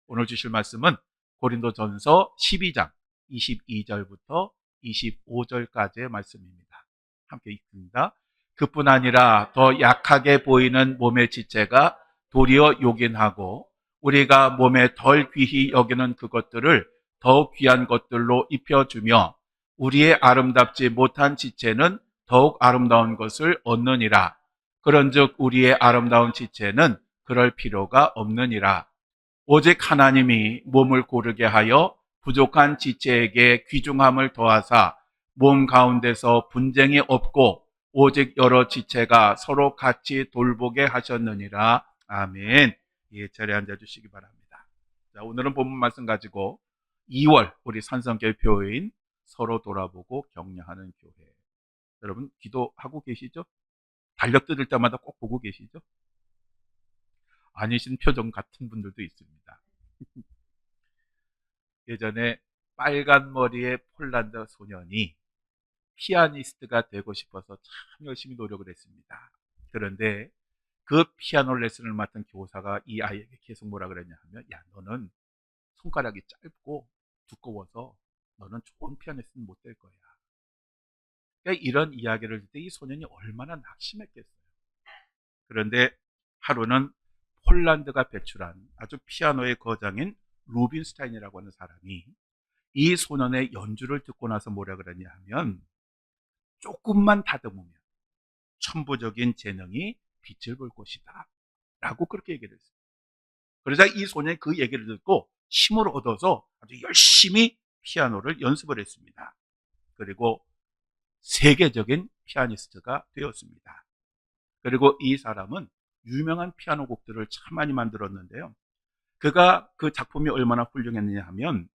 오늘 주실 말씀은 고린도전서 12장 22절부터 25절까지의 말씀입니다. 함께 읽습니다. 그뿐 아니라 더 약하게 보이는 몸의 지체가 도리어 요긴하고 우리가 몸에 덜 귀히 여기는 그것들을 더욱 귀한 것들로 입혀주며 우리의 아름답지 못한 지체는 더욱 아름다운 것을 얻느니라. 그런즉 우리의 아름다운 지체는 그럴 필요가 없느니라. 오직 하나님이 몸을 고르게 하여 부족한 지체에게 귀중함을 더하사 몸 가운데서 분쟁이 없고 오직 여러 지체가 서로 같이 돌보게 하셨느니라. 아멘. 예, 자리에 앉아주시기 바랍니다. 자, 오늘은 본문 말씀 가지고 2월 우리 산성교회 교회인 서로 돌아보고 격려하는 교회. 여러분 기도하고 계시죠? 달력 뜯을 때마다 꼭 보고 계시죠? 아니신 표정 같은 분들도 있습니다. 예전에 빨간 머리의 폴란드 소년이 피아니스트가 되고 싶어서 참 열심히 노력을 했습니다. 그런데 그 피아노 레슨을 맡은 교사가 이 아이에게 계속 뭐라 그랬냐 하면, 야, 너는 손가락이 짧고 두꺼워서 너는 좋은 피아니스트는 못 될 거야. 그러니까 이런 이야기를 할 때 이 소년이 얼마나 낙심했겠어요. 그런데 하루는 폴란드가 배출한 아주 피아노의 거장인 루빈스타인이라고 하는 사람이 이 소년의 연주를 듣고 나서 뭐라 그러냐 하면, 조금만 다듬으면 천부적인 재능이 빛을 볼 것이다 라고 그렇게 얘기를 했어요. 그러자 이 소년이 그 얘기를 듣고 힘을 얻어서 아주 열심히 피아노를 연습을 했습니다. 그리고 세계적인 피아니스트가 되었습니다. 그리고 이 사람은 유명한 피아노 곡들을 참 많이 만들었는데요. 그가 그 작품이 얼마나 훌륭했느냐 하면,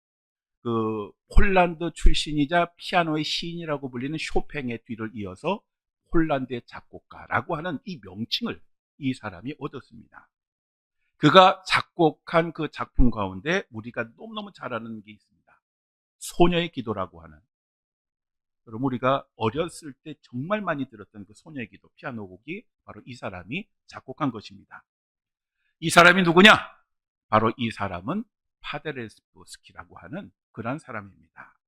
그 폴란드 출신이자 피아노의 시인이라고 불리는 쇼팽의 뒤를 이어서 폴란드의 작곡가라고 하는 이 명칭을 이 사람이 얻었습니다. 그가 작곡한 그 작품 가운데 우리가 너무너무 잘 아는 게 있습니다. 소녀의 기도라고 하는, 여러분 우리가 어렸을 때 정말 많이 들었던 그 소녀의 기도 피아노 곡이 바로 이 사람이 작곡한 것입니다. 이 사람이 누구냐? 바로 이 사람은 파데레스부스키라고 하는 그런 사람입니다.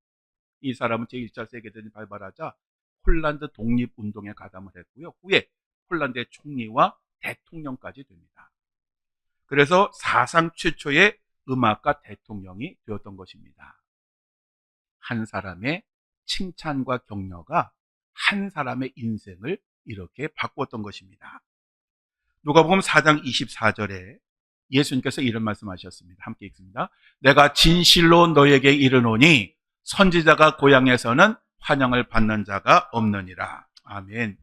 이 사람은 제1차 세계대전이 발발하자 폴란드 독립운동에 가담을 했고요. 후에 폴란드의 총리와 대통령까지 됩니다. 그래서 사상 최초의 음악가 대통령이 되었던 것입니다. 한 사람의 칭찬과 격려가 한 사람의 인생을 이렇게 바꾸었던 것입니다. 누가복음 4장 24절에 예수님께서 이런 말씀하셨습니다. 함께 읽습니다. 내가 진실로 너에게 이르노니 선지자가 고향에서는 환영을 받는 자가 없느니라. 아멘.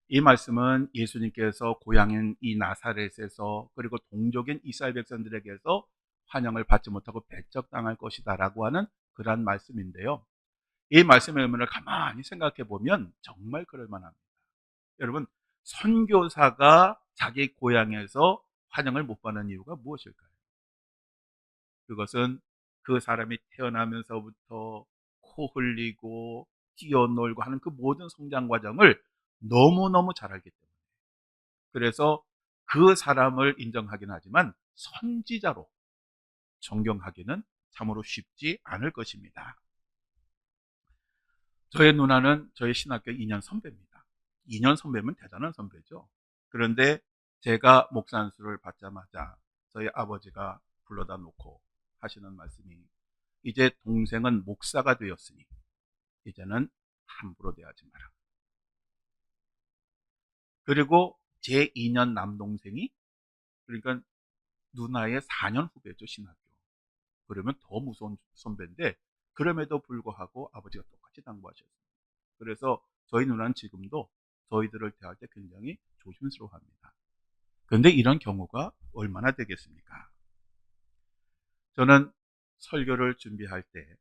이 말씀은 예수님께서 고향인 이 나사렛에서 그리고 동족인 이스라엘 백성들에게서 환영을 받지 못하고 배척당할 것이다 라고 하는 그러한 말씀인데요. 이 말씀의 의미를 가만히 생각해 보면 정말 그럴 만합니다. 여러분, 선교사가 자기 고향에서 환영을 못 받는 이유가 무엇일까요? 그것은 그 사람이 태어나면서부터 코 흘리고 뛰어놀고 하는 그 모든 성장 과정을 너무너무 잘 알기 때문에, 그래서 그 사람을 인정하긴 하지만 선지자로 존경하기는 참으로 쉽지 않을 것입니다. 저의 누나는 저희 신학교 2년 선배입니다. 2년 선배면 대단한 선배죠. 그런데 제가 목사 안수를 받자마자 저희 아버지가 불러다 놓고 하시는 말씀이, 이제 동생은 목사가 되었으니 이제는 함부로 대하지 마라. 그리고 제 2년 남동생이, 그러니까 누나의 4년 후배죠, 신학교. 그러면 더 무서운 선배인데 그럼에도 불구하고 아버지가 똑같이 당부하셨습니다. 그래서 저희 누나는 지금도 저희들을 대할 때 굉장히 조심스러워합니다. 그런데 이런 경우가 얼마나 되겠습니까? 저는 설교를 준비할 때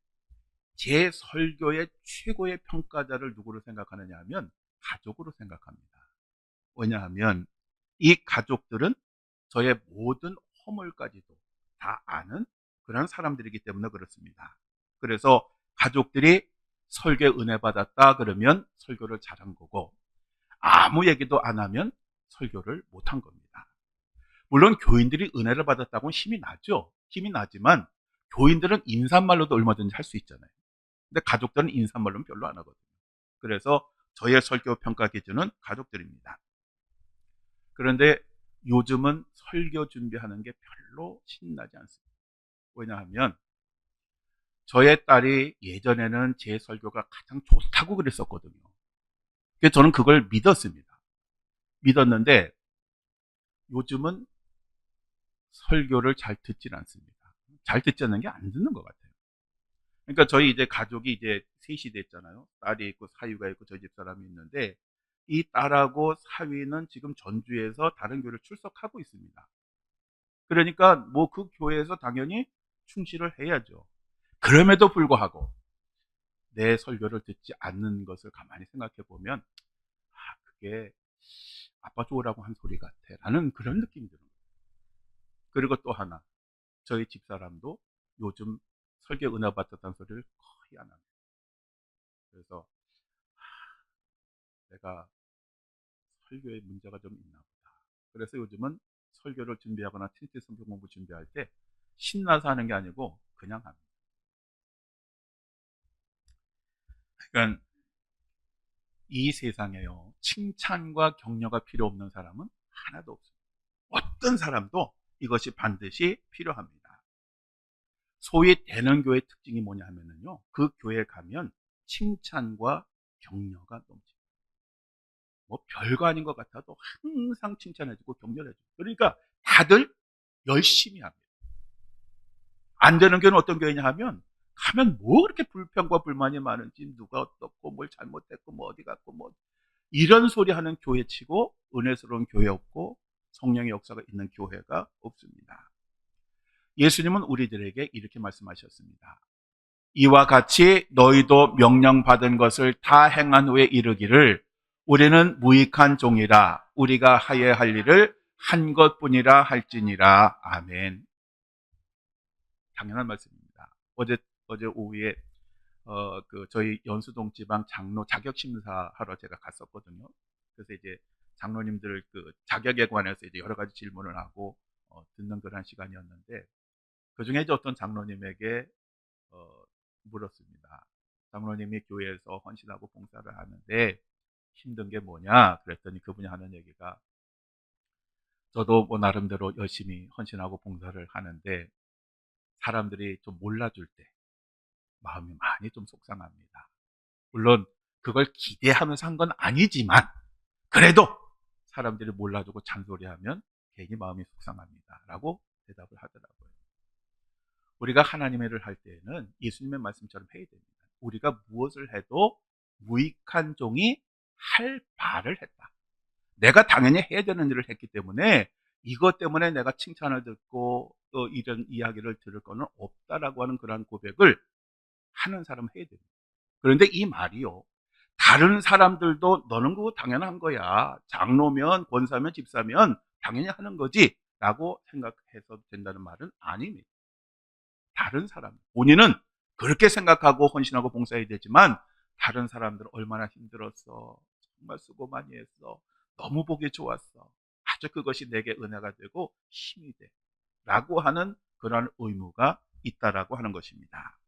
제 설교의 최고의 평가자를 누구로 생각하느냐 하면 가족으로 생각합니다. 왜냐하면 이 가족들은 저의 모든 허물까지도 다 아는 그런 사람들이기 때문에 그렇습니다. 그래서 가족들이 설교에 은혜 받았다 그러면 설교를 잘한 거고, 아무 얘기도 안 하면 설교를 못한 겁니다. 물론 교인들이 은혜를 받았다고는 힘이 나죠. 힘이 나지만 교인들은 인사말로도 얼마든지 할 수 있잖아요. 근데 가족들은 인사말로는 별로 안 하거든요. 그래서 저의 설교 평가 기준은 가족들입니다. 그런데 요즘은 설교 준비하는 게 별로 신나지 않습니다. 왜냐하면 저의 딸이 예전에는 제 설교가 가장 좋다고 그랬었거든요. 그래서 저는 그걸 믿었습니다. 믿었는데 요즘은 설교를 잘 듣질 않습니다. 잘 듣지 않는 게 안 듣는 것 같아요. 그러니까 저희 이제 가족이 이제 셋이 됐잖아요. 딸이 있고 사위가 있고 저희 집 사람이 있는데 이 딸하고 사위는 지금 전주에서 다른 교회를 출석하고 있습니다. 그러니까 뭐 그 교회에서 당연히 충실을 해야죠. 그럼에도 불구하고 내 설교를 듣지 않는 것을 가만히 생각해 보면 그게 아빠 좋으라고 한 소리 같아 라는 그런 느낌이 들어요. 그리고 또 하나, 저희 집사람도 요즘 설교 은혜 받았다는 소리를 거의 안 합니다. 그래서 내가 설교에 문제가 좀 있나 보다. 그래서 요즘은 설교를 준비하거나 팀티 성경 공부 준비할 때 신나서 하는 게 아니고 그냥 합니다. 그러니까 이 세상에요, 칭찬과 격려가 필요 없는 사람은 하나도 없습니다. 어떤 사람도 이것이 반드시 필요합니다. 소위 대는 교회의 특징이 뭐냐 하면요, 그 교회에 가면 칭찬과 격려가 넘칩니다. 뭐 별거 아닌 것 같아도 항상 칭찬해주고 격려해주고, 그러니까 다들 열심히 합니다. 안 되는 교회는 어떤 교회냐 하면 가면 뭐 그렇게 불평과 불만이 많은지, 누가 어떻고 뭘 잘못했고 뭐 어디 갔고 뭐 이런 소리 하는 교회치고 은혜스러운 교회 없고 성령의 역사가 있는 교회가 없습니다. 예수님은 우리들에게 이렇게 말씀하셨습니다. 이와 같이 너희도 명령받은 것을 다 행한 후에 이르기를 우리는 무익한 종이라 우리가 하여야 할 일을 한 것뿐이라 할지니라. 아멘. 당연한 말씀입니다. 어제 오후에 저희 연수동 지방 장로 자격 심사하러 제가 갔었거든요. 그래서 이제 장로님들 그 자격에 관해서 이제 여러 가지 질문을 하고 듣는 그런 시간이었는데, 그 중에 이제 어떤 장로님에게 물었습니다. 장로님이 교회에서 헌신하고 봉사를 하는데 힘든 게 뭐냐? 그랬더니 그분이 하는 얘기가, 저도 뭐 나름대로 열심히 헌신하고 봉사를 하는데 사람들이 좀 몰라줄 때 마음이 많이 좀 속상합니다. 물론 그걸 기대하면서 한 건 아니지만 그래도 사람들이 몰라주고 잔소리하면 괜히 마음이 속상합니다 라고 대답을 하더라고요. 우리가 하나님의 일을 할 때에는 예수님의 말씀처럼 해야 됩니다. 우리가 무엇을 해도 무익한 종이 할 바를 했다. 내가 당연히 해야 되는 일을 했기 때문에 이것 때문에 내가 칭찬을 듣고 또 이런 이야기를 들을 거는 없다라고 하는 그런 고백을 하는 사람은 해야 됩니다. 그런데 이 말이요, 다른 사람들도 너는 그거 당연한 거야, 장로면 권사면 집사면 당연히 하는 거지 라고 생각해서 된다는 말은 아닙니다. 다른 사람, 본인은 그렇게 생각하고 헌신하고 봉사해야 되지만 다른 사람들은 얼마나 힘들었어, 정말 수고 많이 했어, 너무 보기 좋았어, 아주 그것이 내게 은혜가 되고 힘이 돼 라고 하는 그런 의무가 있다라고 하는 것입니다.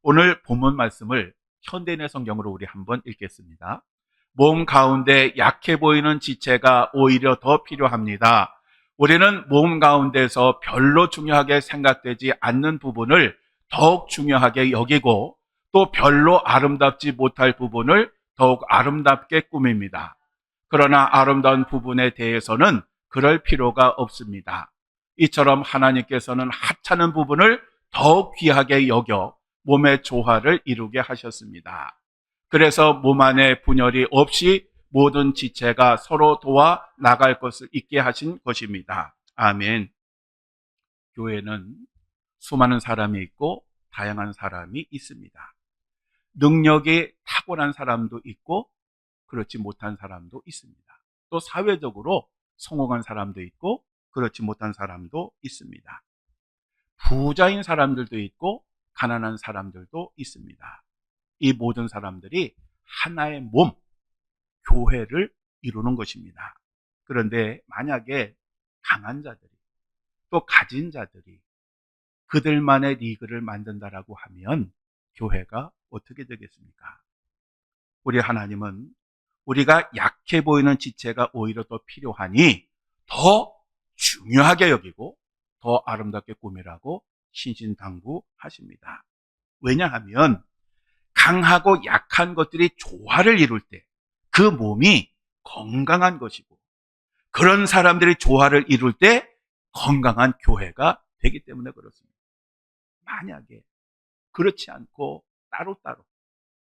오늘 본문 말씀을 현대인의 성경으로 우리 한번 읽겠습니다. 몸 가운데 약해 보이는 지체가 오히려 더 필요합니다. 우리는 몸 가운데서 별로 중요하게 생각되지 않는 부분을 더욱 중요하게 여기고 또 별로 아름답지 못할 부분을 더욱 아름답게 꾸밉니다. 그러나 아름다운 부분에 대해서는 그럴 필요가 없습니다. 이처럼 하나님께서는 하찮은 부분을 더욱 귀하게 여겨 몸의 조화를 이루게 하셨습니다. 그래서 몸 안에 분열이 없이 모든 지체가 서로 도와 나갈 것을 있게 하신 것입니다. 아멘. 교회는 수많은 사람이 있고 다양한 사람이 있습니다. 능력이 탁월한 사람도 있고 그렇지 못한 사람도 있습니다. 또 사회적으로 성공한 사람도 있고 그렇지 못한 사람도 있습니다. 부자인 사람들도 있고 가난한 사람들도 있습니다. 이 모든 사람들이 하나의 몸, 교회를 이루는 것입니다. 그런데 만약에 강한 자들이 또 가진 자들이 그들만의 리그를 만든다라고 하면 교회가 어떻게 되겠습니까? 우리 하나님은 우리가 약해 보이는 지체가 오히려 더 필요하니 더 중요하게 여기고 더 아름답게 꾸미라고 신신당부하십니다. 왜냐하면 강하고 약한 것들이 조화를 이룰 때 그 몸이 건강한 것이고, 그런 사람들이 조화를 이룰 때 건강한 교회가 되기 때문에 그렇습니다. 만약에 그렇지 않고 따로따로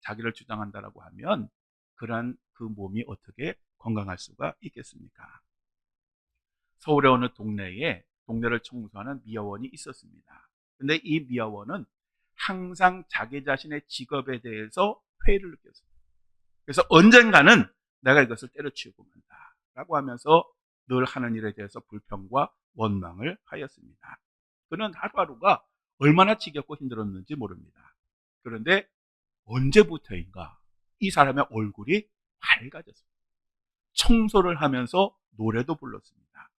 자기를 주장한다라고 하면 그러한 그 몸이 어떻게 건강할 수가 있겠습니까? 서울의 어느 동네에 동네를 청소하는 미화원이 있었습니다. 근데 이 미화원은 항상 자기 자신의 직업에 대해서 회의를 느꼈습니다. 그래서 언젠가는 내가 이것을 때려치우고 만다 라고 하면서 늘 하는 일에 대해서 불평과 원망을 하였습니다. 그는 하루하루가 얼마나 지겹고 힘들었는지 모릅니다. 그런데 언제부터인가 이 사람의 얼굴이 밝아졌습니다. 청소를 하면서 노래도 불렀습니다.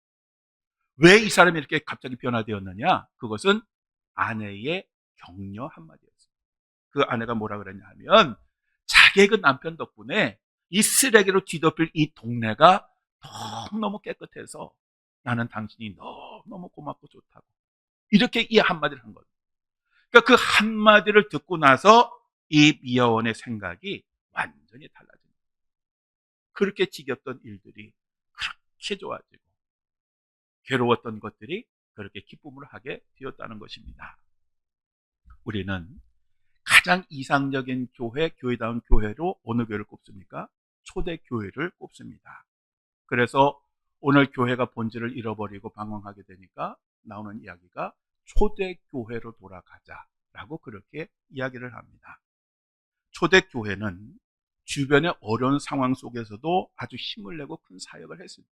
왜 이 사람이 이렇게 갑자기 변화되었느냐? 그것은 아내의 격려 한마디였습니다. 그 아내가 뭐라 그랬냐 하면, 자기의 그 남편 덕분에 이 쓰레기로 뒤덮일 이 동네가 너무너무 깨끗해서 나는 당신이 너무너무 고맙고 좋다고, 이렇게 이 한마디를 한 거예요. 그러니까 그 한마디를 듣고 나서 이 미화원의 생각이 완전히 달라집니다. 그렇게 지겹던 일들이 그렇게 좋아지고 괴로웠던 것들이 그렇게 기쁨을 하게 되었다는 것입니다. 우리는 가장 이상적인 교회, 교회다운 교회로 어느 교회를 꼽습니까? 초대교회를 꼽습니다. 그래서 오늘 교회가 본질을 잃어버리고 방황하게 되니까 나오는 이야기가 초대교회로 돌아가자라고 그렇게 이야기를 합니다. 초대교회는 주변의 어려운 상황 속에서도 아주 힘을 내고 큰 사역을 했습니다.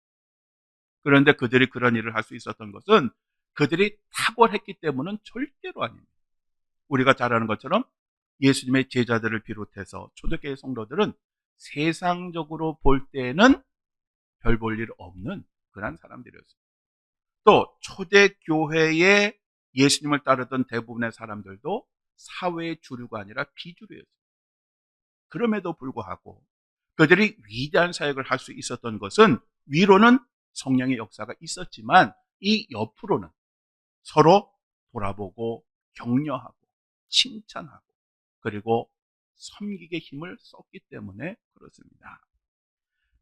그런데 그들이 그런 일을 할 수 있었던 것은 그들이 탁월했기 때문은 절대로 아닙니다. 우리가 잘 아는 것처럼 예수님의 제자들을 비롯해서 초대교회 성도들은 세상적으로 볼 때는 별 볼 일 없는 그런 사람들이었습니다. 또 초대교회에 예수님을 따르던 대부분의 사람들도 사회의 주류가 아니라 비주류였습니다. 그럼에도 불구하고 그들이 위대한 사역을 할 수 있었던 것은 위로는 성령의 역사가 있었지만 이 옆으로는 서로 돌아보고 격려하고 칭찬하고 그리고 섬기게 힘을 썼기 때문에 그렇습니다.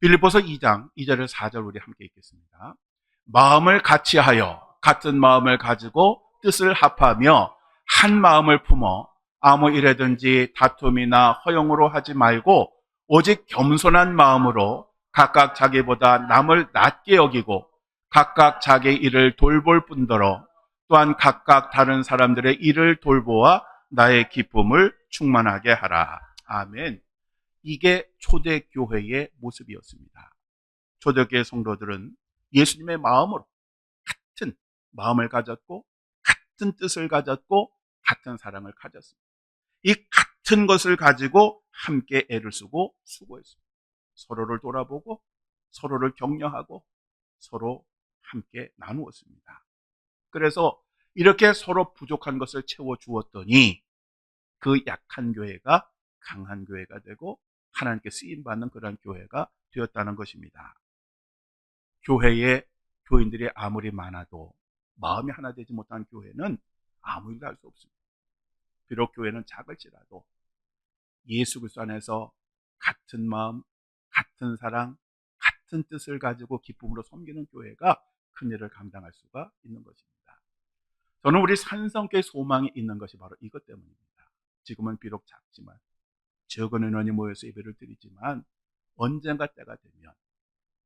빌립보서 2장 2절에서 4절 우리 함께 읽겠습니다. 마음을 같이하여 같은 마음을 가지고 뜻을 합하며 한 마음을 품어 아무 일에든지 다툼이나 허용으로 하지 말고 오직 겸손한 마음으로 각각 자기보다 남을 낮게 여기고 각각 자기 일을 돌볼 뿐더러 또한 각각 다른 사람들의 일을 돌보아 나의 기쁨을 충만하게 하라. 아멘. 이게 초대교회의 모습이었습니다. 초대교회 성도들은 예수님의 마음으로 같은 마음을 가졌고 같은 뜻을 가졌고 같은 사랑을 가졌습니다. 이 같은 것을 가지고 함께 애를 쓰고 수고했습니다. 서로를 돌아보고 서로를 격려하고 서로 함께 나누었습니다. 그래서 이렇게 서로 부족한 것을 채워주었더니 그 약한 교회가 강한 교회가 되고 하나님께 쓰임받는 그런 교회가 되었다는 것입니다. 교회에 교인들이 아무리 많아도 마음이 하나 되지 못한 교회는 아무 일도 할 수 없습니다. 비록 교회는 작을지라도 예수 그리스도 안에서 같은 마음, 같은 사랑, 같은 뜻을 가지고 기쁨으로 섬기는 교회가 큰 일을 감당할 수가 있는 것입니다. 저는 우리 산성교회 소망이 있는 것이 바로 이것 때문입니다. 지금은 비록 작지만 적은 인원이 모여서 예배를 드리지만 언젠가 때가 되면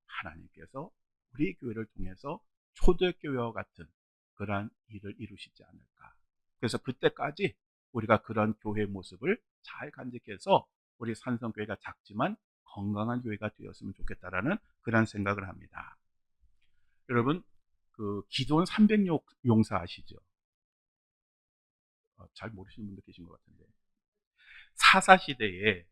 하나님께서 우리 교회를 통해서 초대교회와 같은 그러한 일을 이루시지 않을까. 그래서 그때까지 우리가 그런 교회의 모습을 잘 간직해서 우리 산성교회가 작지만 건강한 교회가 되었으면 좋겠다라는 그런 생각을 합니다. 여러분, 그 기도원 300용사 아시죠? 잘 모르시는 분들 계신 것 같은데, 사사시대에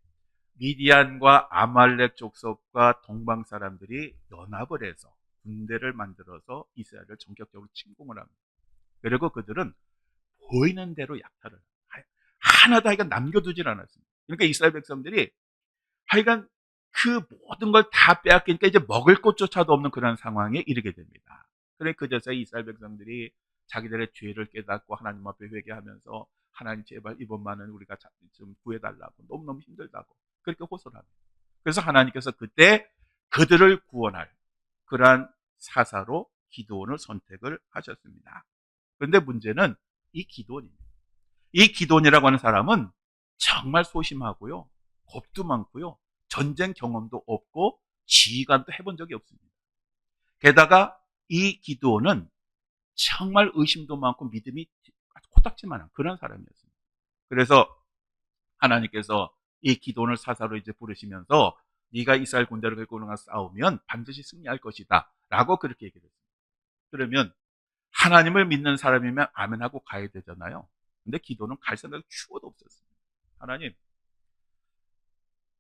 미디안과 아말렉 족속과 동방 사람들이 연합을 해서 군대를 만들어서 이스라엘을 전격적으로 침공을 합니다. 그리고 그들은 보이는 대로 약탈을 하나도 하여간 남겨두질 않았습니다. 그러니까 이스라엘 백성들이 하여간 그 모든 걸 다 빼앗기니까 이제 먹을 것조차도 없는 그런 상황에 이르게 됩니다. 그래 그제서 이스라엘 백성들이 자기들의 죄를 깨닫고 하나님 앞에 회개하면서 하나님 제발 이번만은 우리가 좀 구해달라고 너무너무 힘들다고 그렇게 호소를 합니다. 그래서 하나님께서 그때 그들을 구원할 그러한 사사로 기드온을 선택을 하셨습니다. 그런데 문제는 이 기드온입니다. 이 기드온이라고 하는 사람은 정말 소심하고요, 겁도 많고요, 전쟁 경험도 없고 지휘관도 해본 적이 없습니다. 게다가 이 기드온은 정말 의심도 많고 믿음이 코딱지만한 그런 사람이었습니다. 그래서 하나님께서 이 기드온을 사사로 이제 부르시면서 네가 이스라엘 군대를 끌고 나가 싸우면 반드시 승리할 것이다 라고 그렇게 얘기를 했습니다. 그러면 하나님을 믿는 사람이면 아멘하고 가야 되잖아요. 근데 기도는 갈 생각이 추워도 없었습니다. 하나님,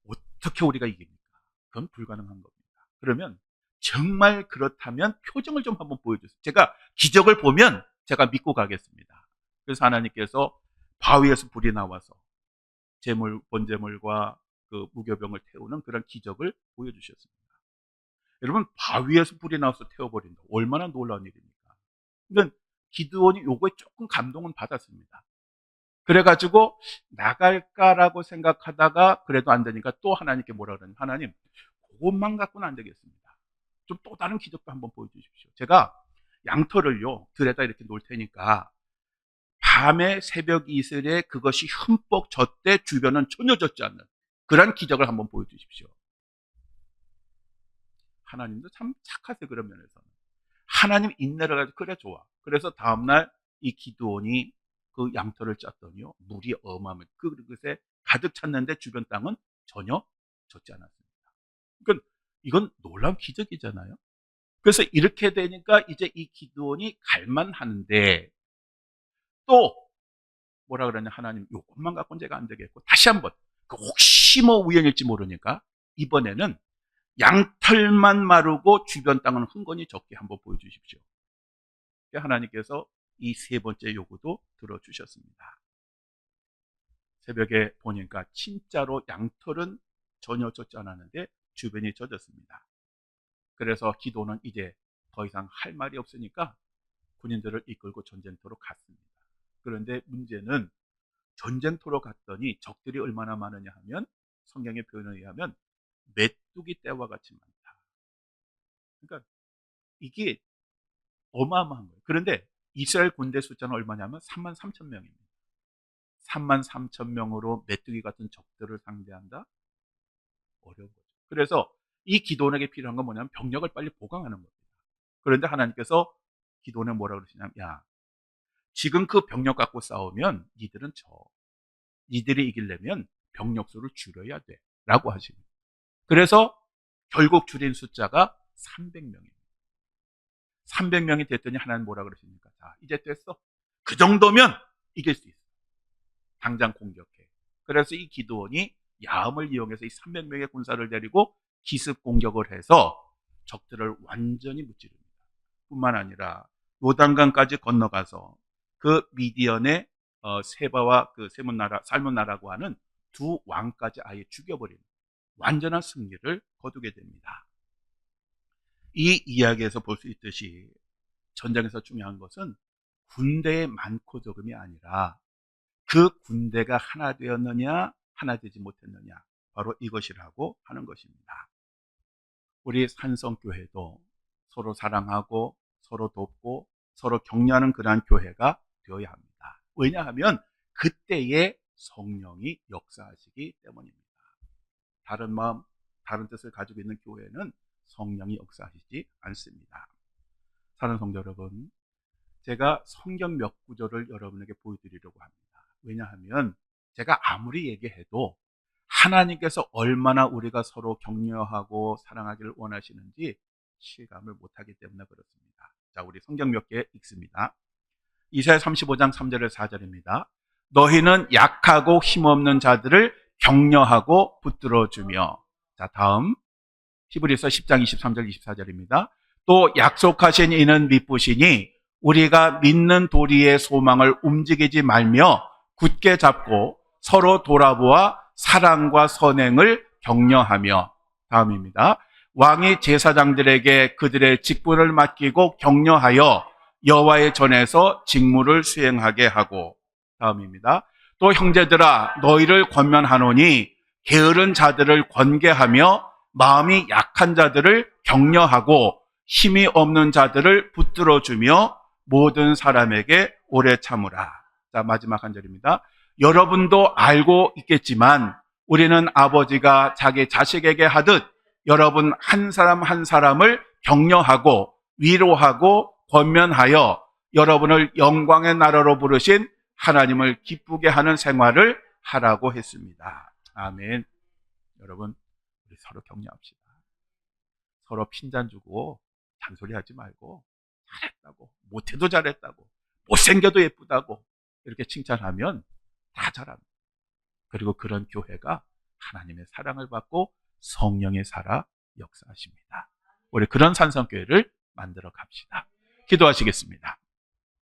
어떻게 우리가 이깁니까? 그건 불가능한 겁니다. 그러면 정말 그렇다면 표정을 좀 한번 보여주세요. 제가 기적을 보면 제가 믿고 가겠습니다. 그래서 하나님께서 바위에서 불이 나와서 번제물과 그 무교병을 태우는 그런 기적을 보여주셨습니다. 여러분, 바위에서 불이 나와서 태워버린다. 얼마나 놀라운 일입니까? 그러니까 기드온이 요거에 조금 감동은 받았습니다. 그래가지고 나갈까라고 생각하다가 그래도 안 되니까 또 하나님께 뭐라 그러냐. 하나님, 그것만 갖고는 안 되겠습니다. 좀 또 다른 기적도 한번 보여주십시오. 제가 양털을요, 들에다 이렇게 놓을 테니까 밤에 새벽 이슬에 그것이 흠뻑 젖되 주변은 전혀 젖지 않는 그런 기적을 한번 보여주십시오. 하나님도 참 착하세요. 그런 면에서는. 하나님 인내를 가지고 그래 좋아. 그래서 다음날 이 기드온이 그 양털을 짰더니요, 물이 어마어마해. 그릇에 가득 찼는데 주변 땅은 전혀 젖지 않았습니다. 그러니까 이건 놀라운 기적이잖아요. 그래서 이렇게 되니까 이제 이 기드온이 갈만하는데 또 뭐라 그러냐. 하나님, 요것만 갖고는 제가 안 되겠고 다시 한번 혹시 뭐 우연일지 모르니까 이번에는 양털만 마르고 주변 땅은 흥건히 적게 한번 보여주십시오. 하나님께서 이 세 번째 요구도 들어주셨습니다. 새벽에 보니까 진짜로 양털은 전혀 젖지 않았는데 주변이 젖었습니다. 그래서 기도는 이제 더 이상 할 말이 없으니까 군인들을 이끌고 전쟁터로 갔습니다. 그런데 문제는 전쟁터로 갔더니 적들이 얼마나 많으냐 하면 성경의 표현에 의하면 메뚜기 떼와 같이 많다. 그러니까 이게 어마어마한 거예요. 그런데 이스라엘 군대 숫자는 얼마냐면 33,000명입니다. 33,000명으로 메뚜기 같은 적들을 상대한다? 어려운 거죠. 그래서 이 기도원에게 필요한 건 뭐냐면 병력을 빨리 보강하는 겁니다. 그런데 하나님께서 기도원에 뭐라고 그러시냐면, 야, 지금 그 병력 갖고 싸우면 니들은 니들이 이기려면 병력 수를 줄여야 돼 라고 하십니다. 그래서 결국 줄인 숫자가 300명입니다. 300명이 됐더니 하나님 뭐라 그러십니까? 자, 이제 됐어. 그 정도면 이길 수 있어. 당장 공격해. 그래서 이 기드온이 야음을 이용해서 이 300명의 군사를 데리고 기습 공격을 해서 적들을 완전히 무찌릅니다. 뿐만 아니라 요단강까지 건너가서 그 미디언의 세바와 그 살문나라고 하는 두 왕까지 아예 죽여버리는 완전한 승리를 거두게 됩니다. 이 이야기에서 볼 수 있듯이 전쟁에서 중요한 것은 군대의 많고 적음이 아니라 그 군대가 하나 되었느냐 하나 되지 못했느냐, 바로 이것이라고 하는 것입니다. 우리 산성교회도 서로 사랑하고 서로 돕고 서로 격려하는 그러한 교회가 되어야 합니다. 왜냐하면 그때의 성령이 역사하시기 때문입니다. 다른 마음, 다른 뜻을 가지고 있는 교회는 성령이 역사하시지 않습니다. 사랑하는 성도 여러분, 제가 성경 몇 구절을 여러분에게 보여드리려고 합니다. 왜냐하면 제가 아무리 얘기해도 하나님께서 얼마나 우리가 서로 격려하고 사랑하기를 원하시는지 실감을 못하기 때문에 그렇습니다. 자, 우리 성경 몇 개 읽습니다. 이사야 35장 3절에서 4절입니다. 너희는 약하고 힘없는 자들을 격려하고 붙들어주며. 자, 다음 히브리서 10장 23절 24절입니다. 또 약속하신 이는 미쁘시니 우리가 믿는 도리의 소망을 움직이지 말며 굳게 잡고 서로 돌아보아 사랑과 선행을 격려하며, 다음입니다. 왕이 제사장들에게 그들의 직분을 맡기고 격려하여 여호와의 전에서 직무를 수행하게 하고, 다음입니다. 또 형제들아, 너희를 권면하노니 게으른 자들을 권계하며 마음이 약한 자들을 격려하고 힘이 없는 자들을 붙들어주며 모든 사람에게 오래 참으라. 자, 마지막 한 절입니다. 여러분도 알고 있겠지만 우리는 아버지가 자기 자식에게 하듯 여러분 한 사람 한 사람을 격려하고 위로하고 권면하여 여러분을 영광의 나라로 부르신 하나님을 기쁘게 하는 생활을 하라고 했습니다. 아멘. 여러분, 우리 서로 격려합시다. 서로 핀잔 주고 잔소리하지 말고 잘했다고, 못해도 잘했다고, 못생겨도 예쁘다고 이렇게 칭찬하면 다 잘합니다. 그리고 그런 교회가 하나님의 사랑을 받고 성령의 살아 역사하십니다. 우리 그런 산성교회를 만들어 갑시다. 기도하시겠습니다.